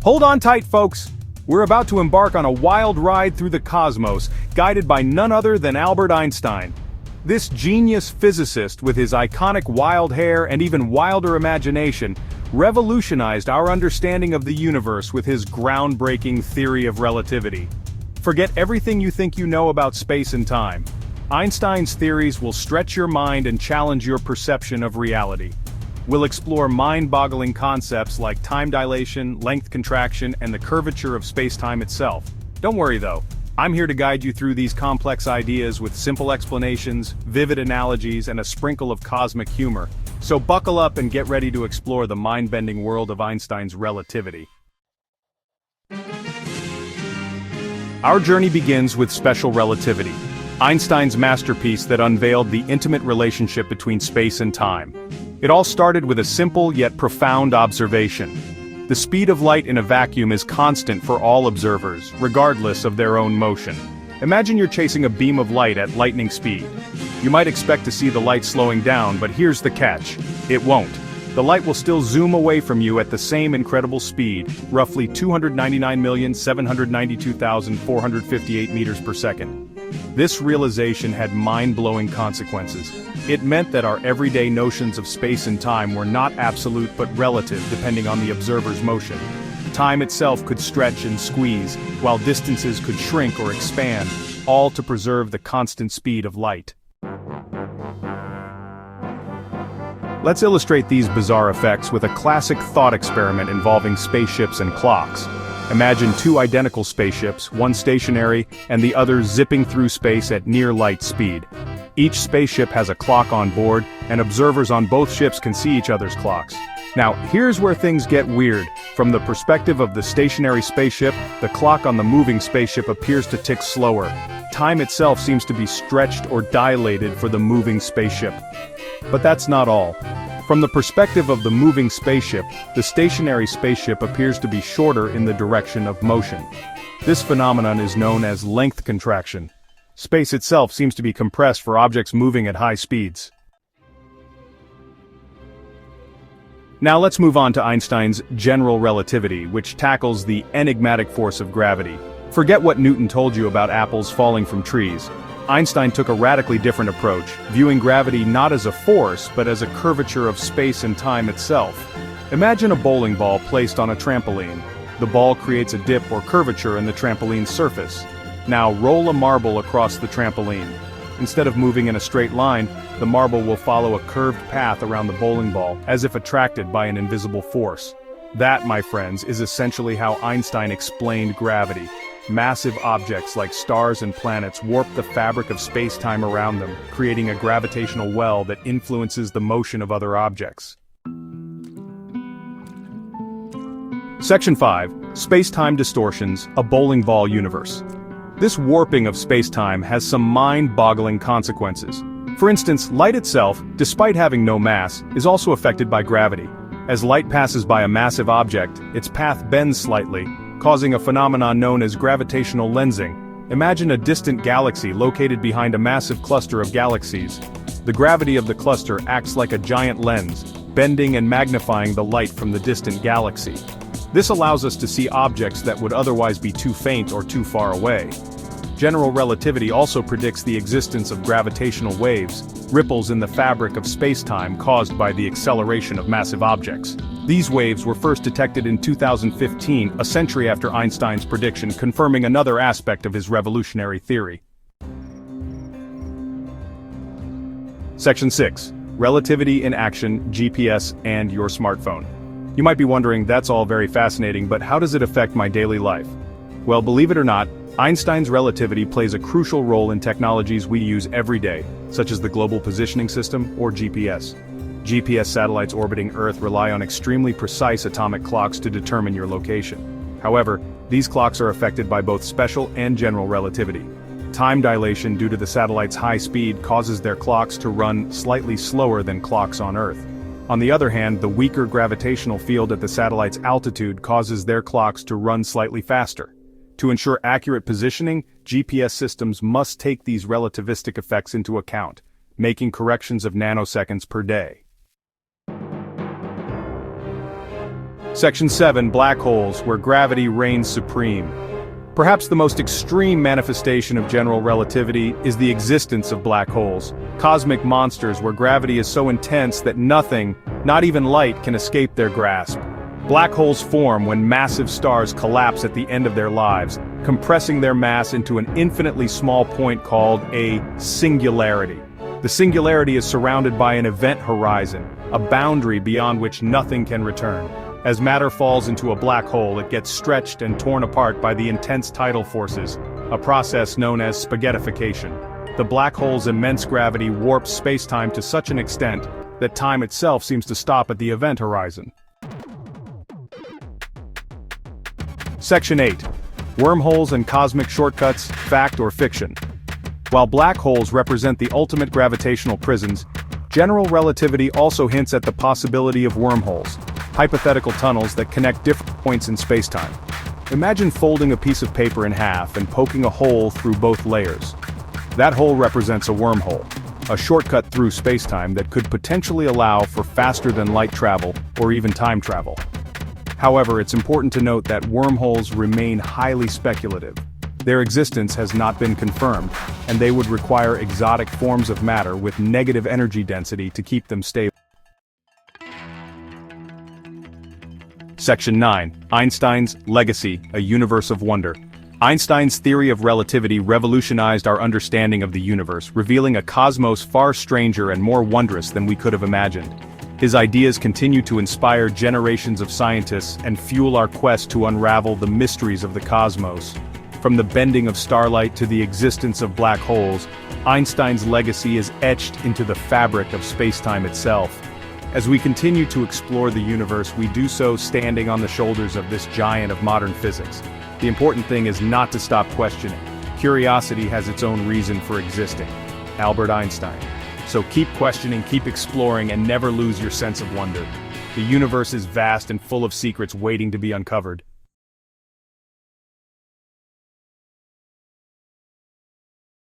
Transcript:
Hold on tight, folks. We're about to embark on a wild ride through the cosmos, guided by none other than Albert Einstein. This genius physicist, with his iconic wild hair and even wilder imagination, revolutionized our understanding of the universe with his groundbreaking theory of relativity. Forget everything you think you know about space and time. Einstein's theories will stretch your mind and challenge your perception of reality. We'll explore mind-boggling concepts like time dilation, length contraction, and the curvature of space-time itself. Don't worry though, I'm here to guide you through these complex ideas with simple explanations, vivid analogies, and a sprinkle of cosmic humor. So buckle up and get ready to explore the mind-bending world of Einstein's relativity. Our journey begins with special relativity, Einstein's masterpiece that unveiled the intimate relationship between space and time. It all started with a simple yet profound observation. The speed of light in a vacuum is constant for all observers, regardless of their own motion. Imagine you're chasing a beam of light at lightning speed. You might expect to see the light slowing down, but here's the catch. It won't. The light will still zoom away from you at the same incredible speed, roughly 299,792,458 meters per second. This realization had mind-blowing consequences. It meant that our everyday notions of space and time were not absolute but relative depending on the observer's motion. Time itself could stretch and squeeze, while distances could shrink or expand, all to preserve the constant speed of light. Let's illustrate these bizarre effects with a classic thought experiment involving spaceships and clocks. Imagine two identical spaceships, one stationary and the other zipping through space at near light speed. Each spaceship has a clock on board, and observers on both ships can see each other's clocks. Now, here's where things get weird. From the perspective of the stationary spaceship, the clock on the moving spaceship appears to tick slower. Time itself seems to be stretched or dilated for the moving spaceship. But that's not all. From the perspective of the moving spaceship, the stationary spaceship appears to be shorter in the direction of motion. This phenomenon is known as length contraction. Space itself seems to be compressed for objects moving at high speeds. Now let's move on to Einstein's general relativity, which tackles the enigmatic force of gravity. Forget what Newton told you about apples falling from trees. Einstein took a radically different approach, viewing gravity not as a force but as a curvature of space and time itself. Imagine a bowling ball placed on a trampoline. The ball creates a dip or curvature in the trampoline's surface. Now roll a marble across the trampoline. Instead of moving in a straight line, the marble will follow a curved path around the bowling ball, as if attracted by an invisible force. That, my friends, is essentially how Einstein explained gravity. Massive objects like stars and planets warp the fabric of space-time around them, creating a gravitational well that influences the motion of other objects. Section 5. Space-time distortions, a bowling ball universe. This warping of space-time has some mind-boggling consequences. For instance, light itself, despite having no mass, is also affected by gravity. As light passes by a massive object, its path bends slightly, causing a phenomenon known as gravitational lensing. Imagine a distant galaxy located behind a massive cluster of galaxies. The gravity of the cluster acts like a giant lens, bending and magnifying the light from the distant galaxy. This allows us to see objects that would otherwise be too faint or too far away. General relativity also predicts the existence of gravitational waves, ripples in the fabric of space-time caused by the acceleration of massive objects. These waves were first detected in 2015, a century after Einstein's prediction, confirming another aspect of his revolutionary theory. Section 6. Relativity in action, GPS, and your smartphone. You might be wondering, that's all very fascinating, but how does it affect my daily life? Well, believe it or not, Einstein's relativity plays a crucial role in technologies we use every day, such as the Global Positioning System, or GPS. GPS satellites orbiting Earth rely on extremely precise atomic clocks to determine your location. However, these clocks are affected by both special and general relativity. Time dilation due to the satellite's high speed causes their clocks to run slightly slower than clocks on Earth. On the other hand, the weaker gravitational field at the satellite's altitude causes their clocks to run slightly faster. To ensure accurate positioning, GPS systems must take these relativistic effects into account, making corrections of nanoseconds per day. Section 7. Black holes, where gravity reigns supreme. Perhaps the most extreme manifestation of general relativity is the existence of black holes, cosmic monsters where gravity is so intense that nothing, not even light, can escape their grasp. Black holes form when massive stars collapse at the end of their lives, compressing their mass into an infinitely small point called a singularity. The singularity is surrounded by an event horizon, a boundary beyond which nothing can return. As matter falls into a black hole, it gets stretched and torn apart by the intense tidal forces, a process known as spaghettification. The black hole's immense gravity warps space-time to such an extent that time itself seems to stop at the event horizon. Section 8. Wormholes and cosmic shortcuts, fact or fiction. While black holes represent the ultimate gravitational prisons, general relativity also hints at the possibility of wormholes, hypothetical tunnels that connect different points in spacetime. Imagine folding a piece of paper in half and poking a hole through both layers. That hole represents a wormhole, a shortcut through spacetime that could potentially allow for faster-than-light travel or even time travel. However, it's important to note that wormholes remain highly speculative. Their existence has not been confirmed, and they would require exotic forms of matter with negative energy density to keep them stable. Section 9. Einstein's legacy, a universe of wonder. Einstein's theory of relativity revolutionized our understanding of the universe, revealing a cosmos far stranger and more wondrous than we could have imagined. His ideas continue to inspire generations of scientists and fuel our quest to unravel the mysteries of the cosmos. From the bending of starlight to the existence of black holes, Einstein's legacy is etched into the fabric of spacetime itself. As we continue to explore the universe, we do so standing on the shoulders of this giant of modern physics. The important thing is not to stop questioning. Curiosity has its own reason for existing. Albert Einstein. So keep questioning, keep exploring, and never lose your sense of wonder. The universe is vast and full of secrets waiting to be uncovered.